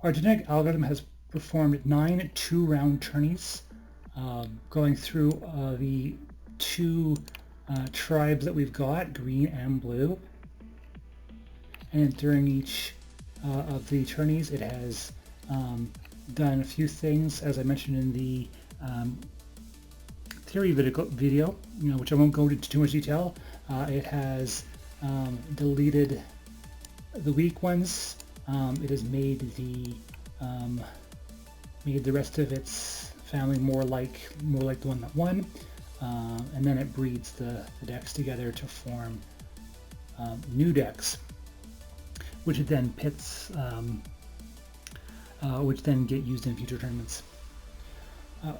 Our genetic algorithm has performed 9 two-round tourneys, going through the two tribes that we've got, green and blue. And during each of the tourneys, it has done a few things, as I mentioned in the theory video, which I won't go into too much detail. It has deleted the weak ones. It has made the rest of its family more like the one that won, and then it breeds the decks together to form new decks, which it then pits, which then get used in future tournaments.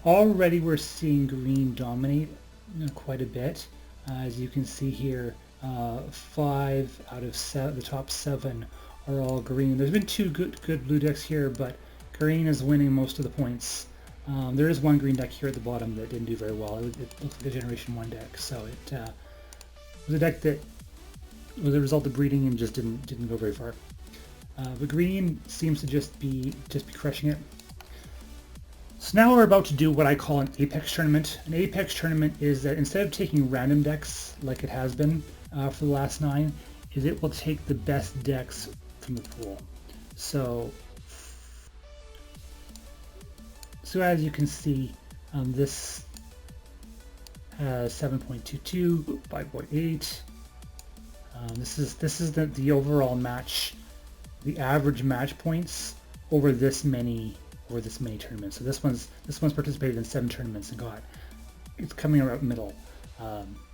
Already we're seeing green dominate quite a bit. As you can see here, 5 out of the top 7 are all green. There's been 2 good blue decks here, but green is winning most of the points. There is one green deck here at the bottom that didn't do very well. It looks like a Generation 1 deck, so it was a deck that was a result of breeding and just didn't go very far. But green seems to just be crushing it. So now we're about to do what I call an Apex tournament. An Apex tournament is that instead of taking random decks like it has been for the last 9, is it will take the best decks from the pool. So as you can see, this has 7.22, 5.8. This is the overall match, the average match points over this many tournaments. So this one's participated in 7 tournaments and it's coming around middle.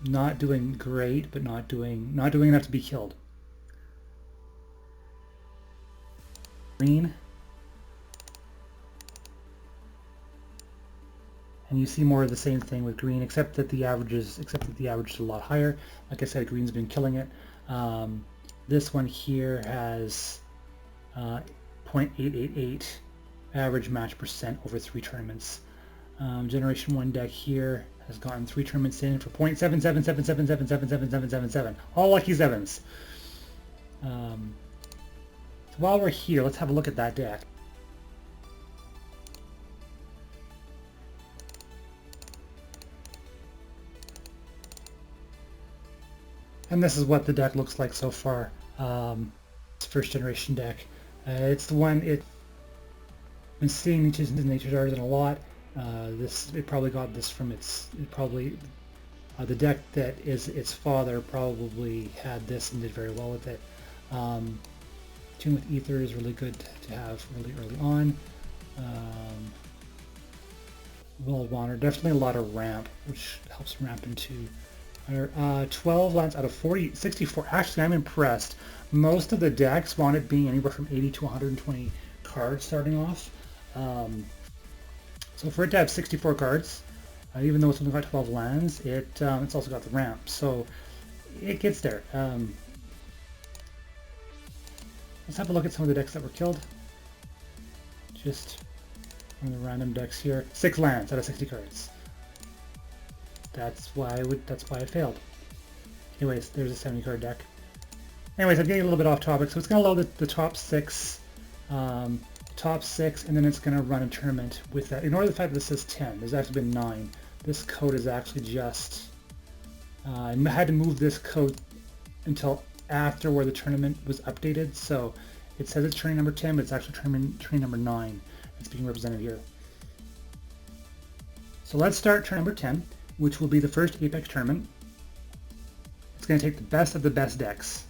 Not doing great, but not doing enough to be killed. Green. And you see more of the same thing with green, except that the average is a lot higher. Like I said, green's been killing it. This one here has 0.888 average match percent over 3 tournaments. Generation 1 deck here has gotten 3 tournaments in for 0.7777777777. All lucky 7s. So while we're here, let's have a look at that deck. And this is what the deck looks like so far. It's first generation deck. It's the one it's been seeing Nature's Artisan a lot. It probably got this from the deck that is its father probably had this and did very well with it. Tune with Ether is really good to have really early on. Will of Honor, definitely a lot of ramp, which helps ramp into 12 lands out of 64. Actually, I'm impressed. Most of the decks want it being anywhere from 80 to 120 cards starting off. So for it to have 64 cards, even though it's only got 12 lands, it's also got the ramp. So it gets there. Let's have a look at some of the decks that were killed. Just from the random decks here. 6 lands out of 60 cards. That's why it failed. Anyways, there's a 70 card deck. Anyways, I'm getting a little bit off topic, so it's going to load the top 6, and then it's going to run a tournament with that. Ignore the fact that this says 10. There's actually been 9. This code is actually just... I had to move this code until after where the tournament was updated, so it says it's training number 10, but it's actually training number 9 that's being represented here. So let's start turn number 10, which will be the first Apex tournament. It's going to take the best of the best decks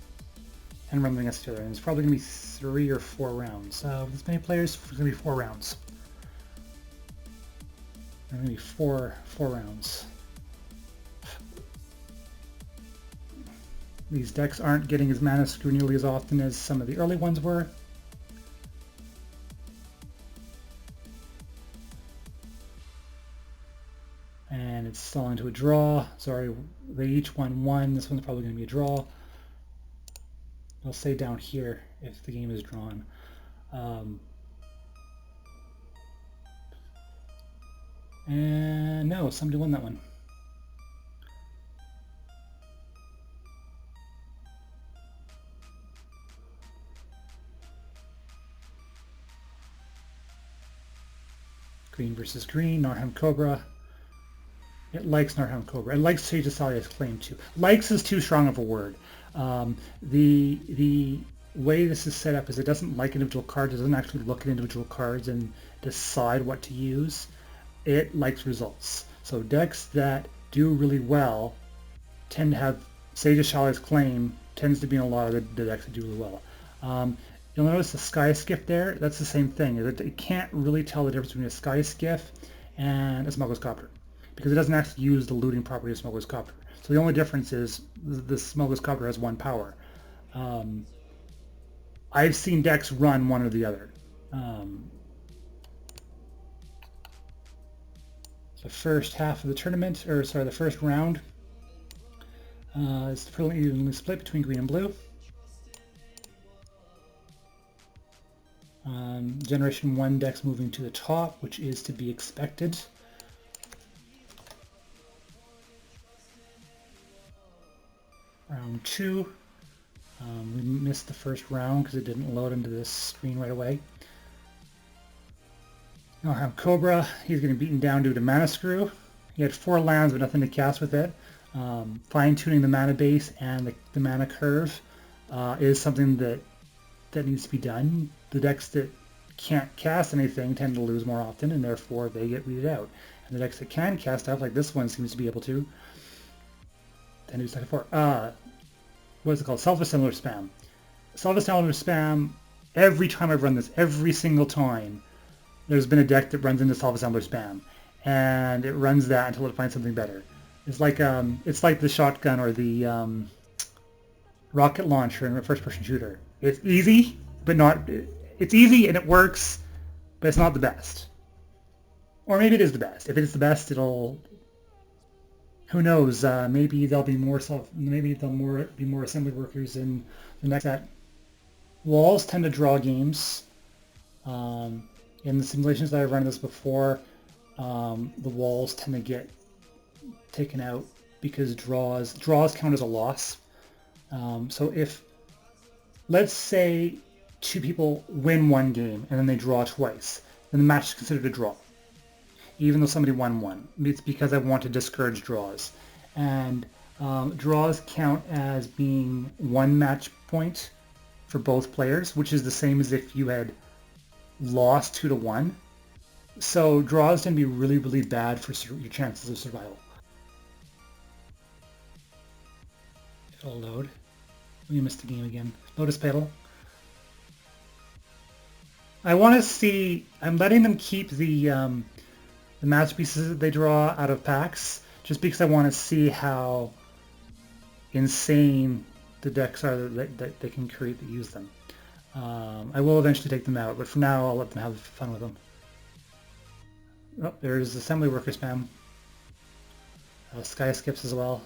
and run them against each other, and it's probably going to be 3 or 4 rounds. With this many players, it's going to be 4 rounds. There are going to be four rounds. These decks aren't getting as mana screw nearly as often as some of the early ones were. And it's stalling to a draw. Sorry, they each won 1. This one's probably going to be a draw. I'll say down here if the game is drawn. And no, somebody won that one. Green versus green, Narhan Cobra. It likes Narhan Cobra. It likes Sage of Salia's Claim too. Likes is too strong of a word. The way this is set up is it doesn't like individual cards. It doesn't actually look at individual cards and decide what to use. It likes results. So decks that do really well tend to have Sage of Salia's Claim tends to be in a lot of the decks that do really well. You'll notice the Sky Skiff there. That's the same thing. It can't really tell the difference between a Sky Skiff and a Smuggler's Copter because it doesn't actually use the looting property of Smuggler's Copter. So the only difference is the Smuggler's Copter has 1 power. I've seen decks run one or the other. The first half of the tournament, or sorry, the first round is fairly evenly split between green and blue. Generation 1 decks moving to the top, which is to be expected. Round 2. We missed the first round because it didn't load into this screen right away. Now I have Cobra. He's getting beaten down due to mana screw. He had 4 lands but nothing to cast with it. Fine-tuning the mana base and the mana curve is something that needs to be done. The decks that can't cast anything tend to lose more often, and therefore they get weeded out. And the decks that can cast stuff, like this one seems to be able to, tend to be stuck for. What is it called? Self-assembler spam. Self-assembler spam, every time I've run this, every single time, there's been a deck that runs into self-assembler spam. And it runs that until it finds something better. It's like the shotgun or the rocket launcher in a first-person shooter. It's easy, but not... It's easy and it works, but it's not the best. Or maybe it is the best. If it's the best, it'll... Who knows? Maybe there'll be more be more assembly workers in the next set. Walls tend to draw games. In the simulations that I've run this before, the walls tend to get taken out because draws count as a loss. So if, let's say, 2 people win 1 game and then they draw twice, then the match is considered a draw, even though somebody won 1. It's because I want to discourage draws. And draws count as being 1 match point for both players, which is the same as if you had lost 2-1. So draws tend to be really, really bad for your chances of survival. It'll load. We missed the game again. Lotus Petal. I want to see... I'm letting them keep the masterpieces that they draw out of packs, just because I want to see how insane the decks are that they can create that use them. I will eventually take them out, but for now I'll let them have fun with them. Oh, there's assembly worker spam. Sky skips as well.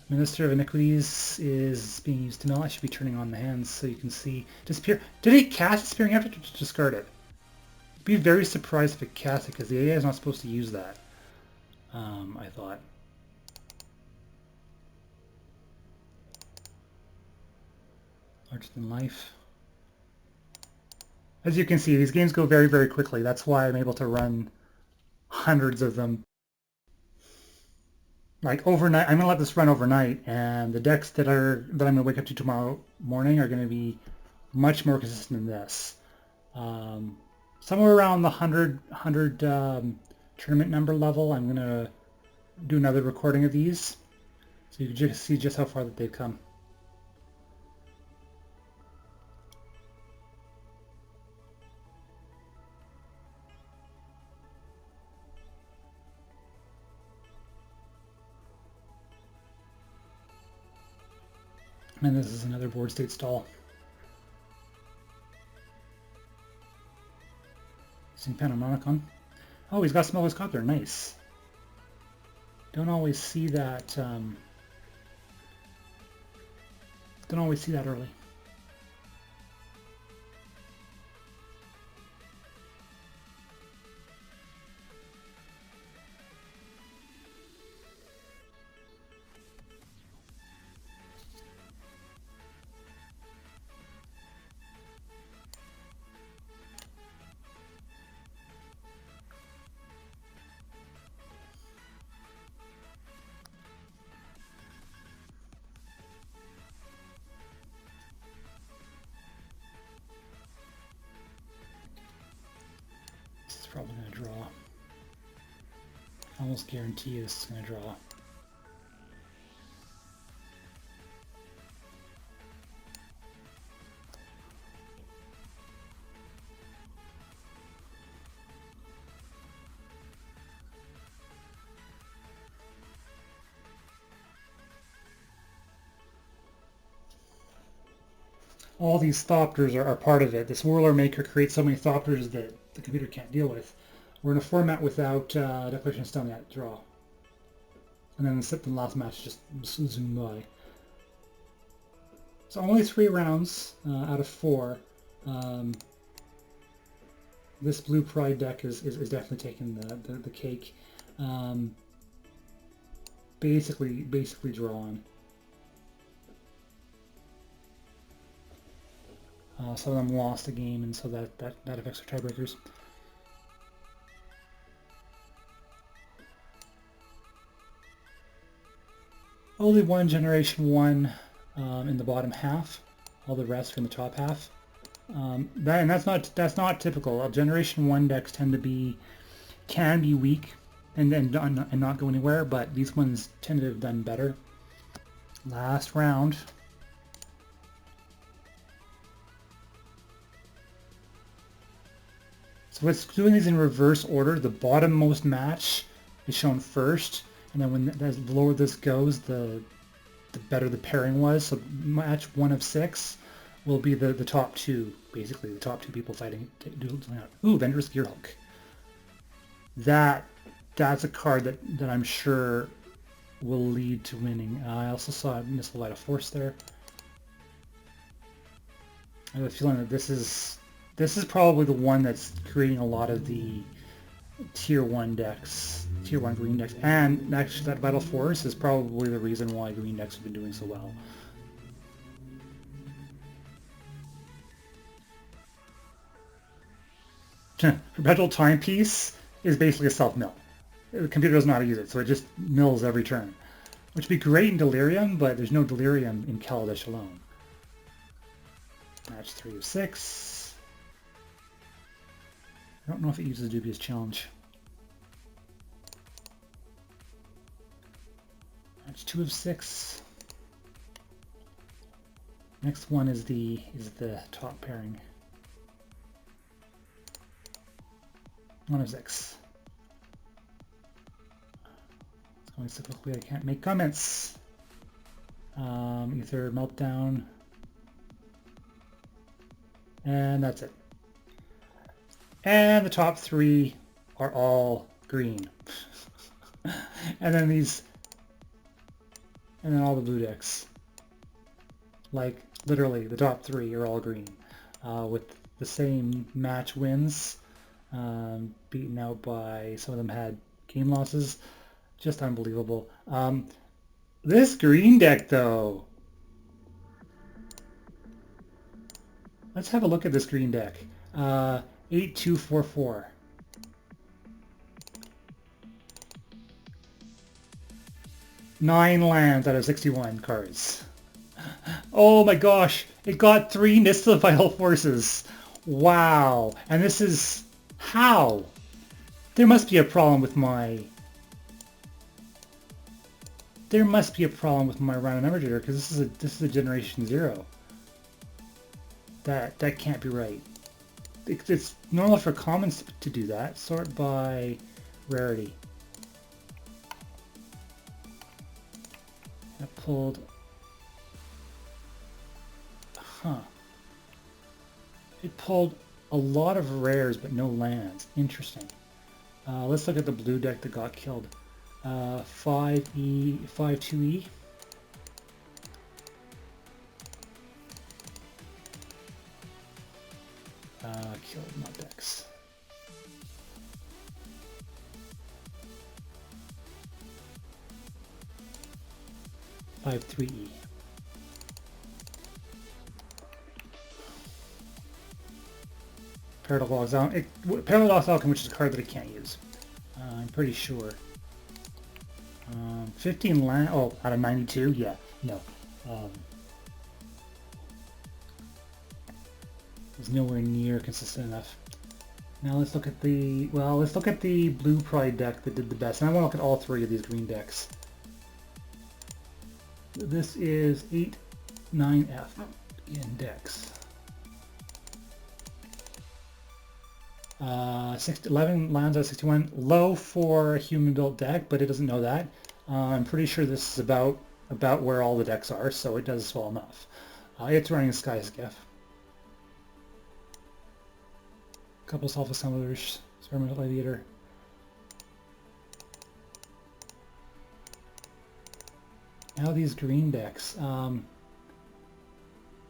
Minister of Iniquities is being used to mill. I should be turning on the hands so you can see. Disappear. Did it cast Disappearing After to discard it? I'd be very surprised if it cast it because the AI is not supposed to use that. I thought. Larger than life. As you can see, these games go very, very quickly. That's why I'm able to run hundreds of them. Like overnight, I'm gonna let this run overnight, and the decks that I'm gonna wake up to tomorrow morning are gonna be much more consistent than this. Somewhere around the 100 tournament number level, I'm gonna do another recording of these, so you can just see just how far that they've come. And this is another board state stall. Using Panomonicon. Oh, he's got Smuggler's Copter. Nice. Don't always see that. Don't always see that early. almost guarantee it's going to draw. All these Thopters are part of it. This Whirler Maker creates so many Thopters that the computer can't deal with. We're in a format without Declaration of Stone yet. Draw. And then the last match just zoom by. So only 3 rounds out of 4. This Blue Pride deck is definitely taking the cake. Basically drawn. Some of them lost the game, and so that affects our tiebreakers. Only one Generation 1 in the bottom half. All the rest are in the top half. That's not typical. Generation 1 decks can be weak and not go anywhere, but these ones tend to have done better. Last round. So it's doing these in reverse order. The bottommost match is shown first, and then as the lower this goes, the better the pairing was. So match 1 of 6 will be the top 2, basically the top 2 people fighting. Ooh, Vendor's Gearhulk. That's a card that I'm sure will lead to winning. I also saw Missile Light of Force there. I have a feeling that this is probably the one that's creating a lot of the tier 1 decks, tier 1 green decks, and actually that Vital Force is probably the reason why green decks have been doing so well. Perpetual Timepiece is basically a self-mill. The computer doesn't know how to use it, so it just mills every turn, which would be great in Delirium, but there's no Delirium in Kaladesh alone. Match 3 of 6. I don't know if it uses Dubious Challenge. Match 2 of 6. Next one is the top pairing. 1 of 6. It's going so quickly I can't make comments. Ether Meltdown. And that's it. And the top 3 are all green. And then all the blue decks. Like, literally, the top 3 are all green. With the same match wins. Beaten out by, some of them had game losses. Just unbelievable. This green deck, though. Let's have a look at this green deck. 8244. Nine lands out of 61 cards. Oh my gosh, it got 3 Nissa Vital Forces. Wow. And this is... how? There must be a problem with my... random number generator, because this is a Generation 0. That can't be right. It's normal for commons to do that. Sort by rarity. I pulled... huh. It pulled a lot of rares but no lands. Interesting. Let's look at the blue deck that got killed. 5E, 5-2E. Killed my decks. Five 3E. Paradox Alchemy, which is a card that I can't use. I'm pretty sure. 15 land. Oh, out of 92. Yeah, no. It's nowhere near consistent enough. Now let's look at the, well, let's look at the blue Pride deck that did the best. And I want to look at all three of these green decks. This is 8-9F index. 11 lands out of 61. Low for a human built deck, but it doesn't know that. I'm pretty sure this is about where all the decks are, so it does well enough. It's running Kasger. Couple self-assemblers, experimental gladiator. Now these green decks.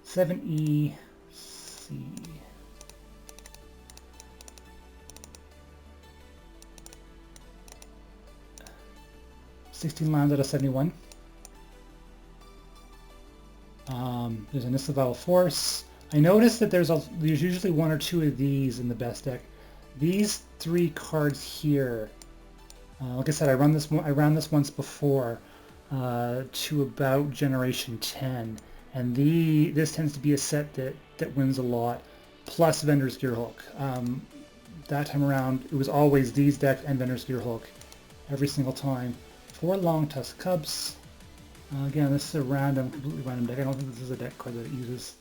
7E, C. $16 lands out of 71. There's an Isabel Force. I noticed that there's usually one or two of these in the best deck. These three cards here, like I said, I ran this once before to about Generation 10, and this tends to be a set that wins a lot. Plus Vendor's Gearhook. That time around, it was always these decks and Vendor's Gearhook every single time. 4 Long Tusk Cubs. Again, this is a completely random deck. I don't think this is a deck card that it uses.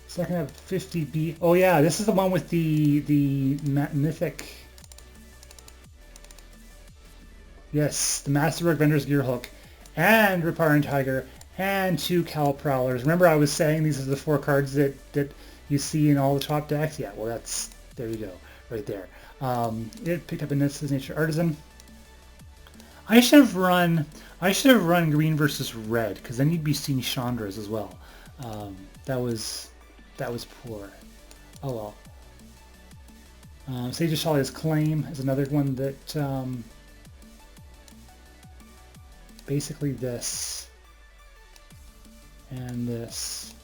Second up, 50B. Oh yeah, this is the one with the mythic. Yes, the Masterwork Vendor's Gearhook, and Reparing Tiger, and 2 Cal Prowlers. Remember I was saying these are the 4 cards that you see in all the top decks? Yeah, well there you go, right there. It picked up a Nature Artisan. I should have run green versus red, because then you'd be seeing Chandras as well. That was poor. Oh well. Sage of Shalia's Claim is another one that basically this and this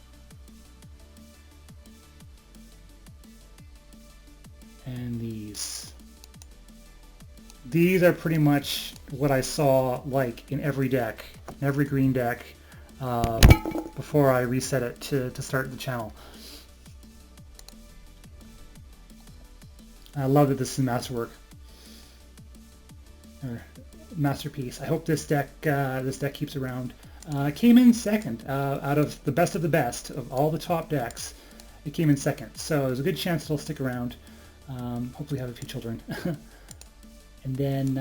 and these. These are pretty much what I saw like in every deck, in every green deck, before I reset it to start the channel. I love that this is Masterwork, or Masterpiece. I hope this deck keeps around. Came in second out of the best of all the top decks. It came in second, so there's a good chance it'll stick around. Hopefully have a few children. And then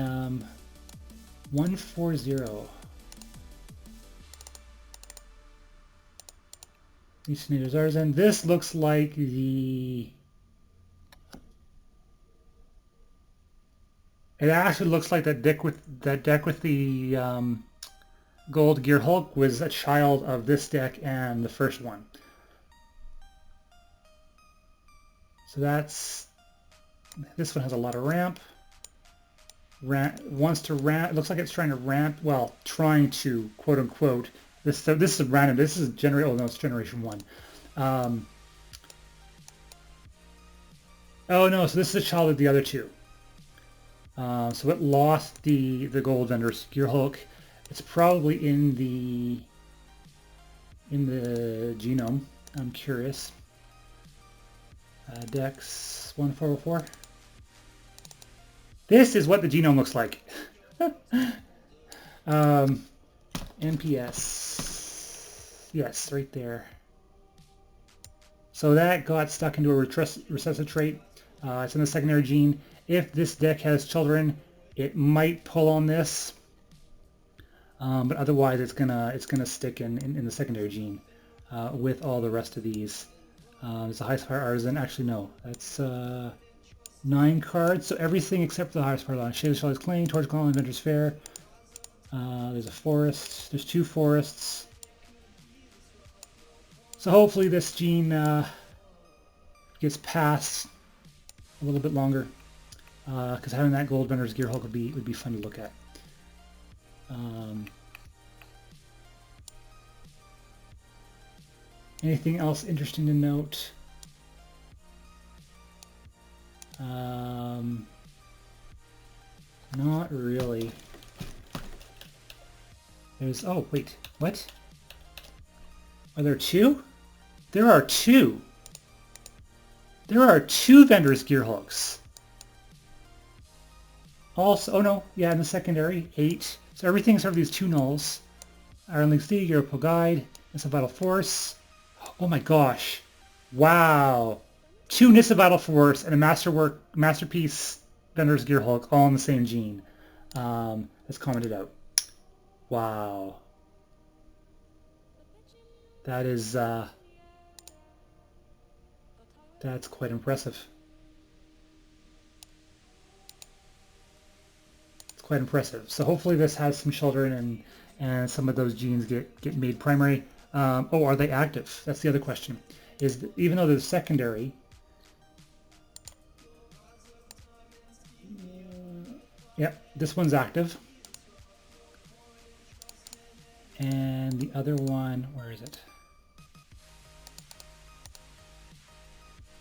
140. Nature Artisan. This looks like the. It actually looks like that deck with the Gold Gearhulk was a child of this deck and the first one. So this one has a lot of ramp. Wants to ramp. It looks like it's trying to ramp. Well, trying to quote unquote. This is random. This is generation. Oh no, it's Generation 1. Oh no, so this is a child of the other two. So it lost the Gold Vendor's Gearhulk. It's probably in the genome. I'm curious. Dex 1404. This is what the genome looks like. NPS. Yes, right there. So that got stuck into a recessive trait. It's in the secondary gene. If this deck has children, it might pull on this. But otherwise it's gonna stick in the secondary gene with all the rest of these. There's a High Spire Artisan. Actually, no, that's 9 cards. So everything except for the High Spire line. Shade of Shalia's Claim, Torch Column, Inventor's Fair. There's a forest. There's 2 forests. So hopefully this gene gets past a little bit longer, because having that Gold Vendor's Gearhulk would be fun to look at. Anything else interesting to note? Not really. There's, oh wait, what? Are there 2? There are 2! There are 2 Vendor's Gearhulks. Also, oh no, yeah, in the secondary, 8. So everything's sort of these 2 nulls. Iron League Theater, Europol Guide, Nissa Battle Force. Oh my gosh. Wow. 2 Nissa Battle Force and a Masterpiece Vendor's Gearhulk all in the same gene. Let's comment it out. Wow. That is, that's quite impressive. It's quite impressive. So hopefully this has some children and some of those genes get made primary. Oh, are they active? That's the other question. Even though they're secondary, yep, this one's active. And the other one, where is it?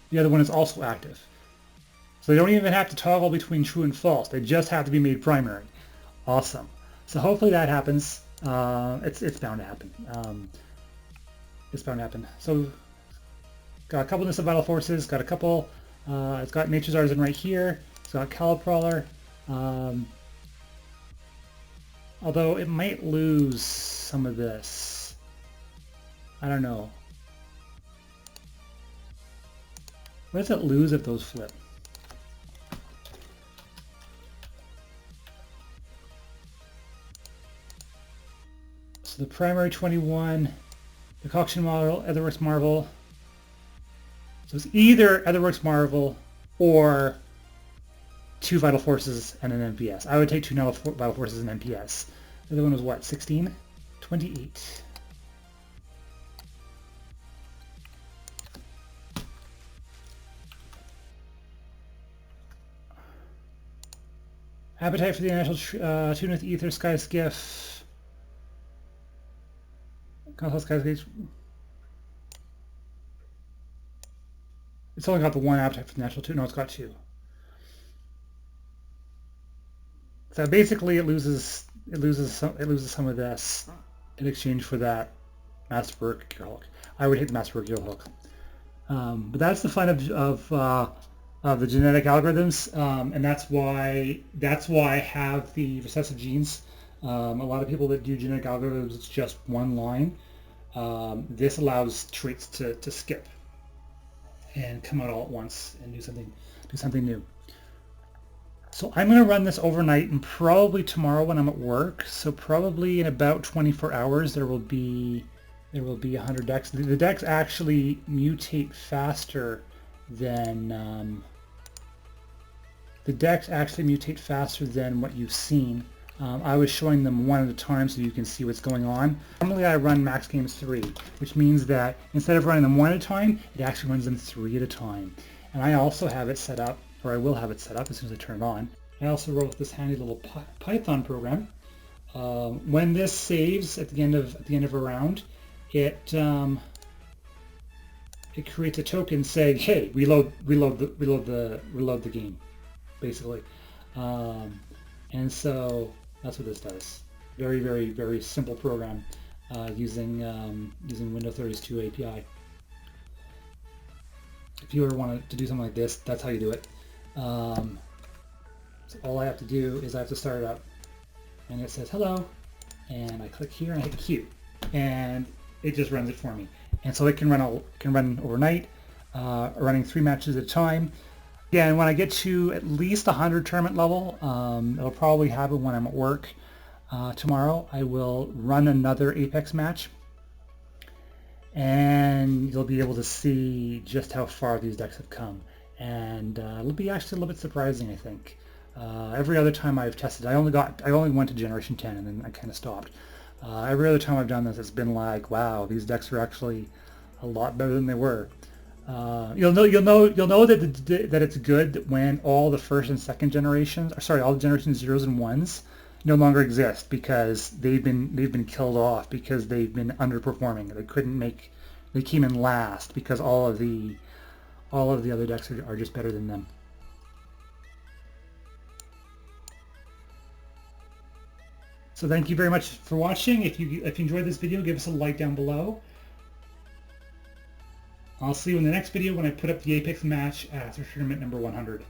The other one is also active. So they don't even have to toggle between true and false. They just have to be made primary. Awesome. So hopefully that happens. It's bound to happen. It's bound to happen. So got a couple Nissa Battle Forces. Got a couple. It's got Nature's Artisan right here. It's got Caliprawler. Although it might lose some of this. I don't know. What does it lose if those flip? So the primary 21, the Coction model, Etherworks Marvel. So it's either Etherworks Marvel or 2 Vital Forces and an MPS. I would take 2 Vital Forces and MPS. The other one was what, 16? 28. Appetite for the National Tune with Ether, Sky Skiff. Console Sky Skiff. It's only got the 1 appetite for the National Tune. No, it's got 2. So basically, it loses some of this in exchange for that Masterwork Gearhulk. I would hit the Masterwork Gearhulk. But that's the fun of the genetic algorithms, and that's why I have the recessive genes. A lot of people that do genetic algorithms, it's just one line. This allows traits to skip and come out all at once and do something new. So I'm going to run this overnight and probably tomorrow when I'm at work. So probably in about 24 hours there will be 100 decks. The decks actually mutate faster than what you've seen. I was showing them one at a time so you can see what's going on. Normally I run max games 3, which means that instead of running them one at a time, it actually runs them 3 at a time. And I also have it set up, or I will have it set up as soon as I turn it on. I also wrote this handy little Python program. When this saves at the end of a round, it creates a token saying, "Hey, reload the game," basically. And so that's what this does. Very, very, very simple program using Windows 32 API. If you ever wanted to do something like this, that's how you do it. So all I have to do is I have to start it up, and it says hello, and I click here and I hit Q, and it just runs it for me. And so it can run overnight, running 3 matches at a time. Yeah, and when I get to at least 100 tournament level, it'll probably happen when I'm at work. Tomorrow I will run another Apex match, and you'll be able to see just how far these decks have come. And it'll be actually a little bit surprising, I think. Every other time I've tested, I only went to Generation 10 and then I kind of stopped. Every other time I've done this, it's been like, wow, these decks are actually a lot better than they were. You'll know that it's good when all the first and second generations, or sorry, all the generation 0s and 1s no longer exist because they've been killed off because they've been underperforming. They came in last because all of the other decks are just better than them. So thank you very much for watching. If you enjoyed this video, give us a like down below. I'll see you in the next video when I put up the Apex match after tournament number 100.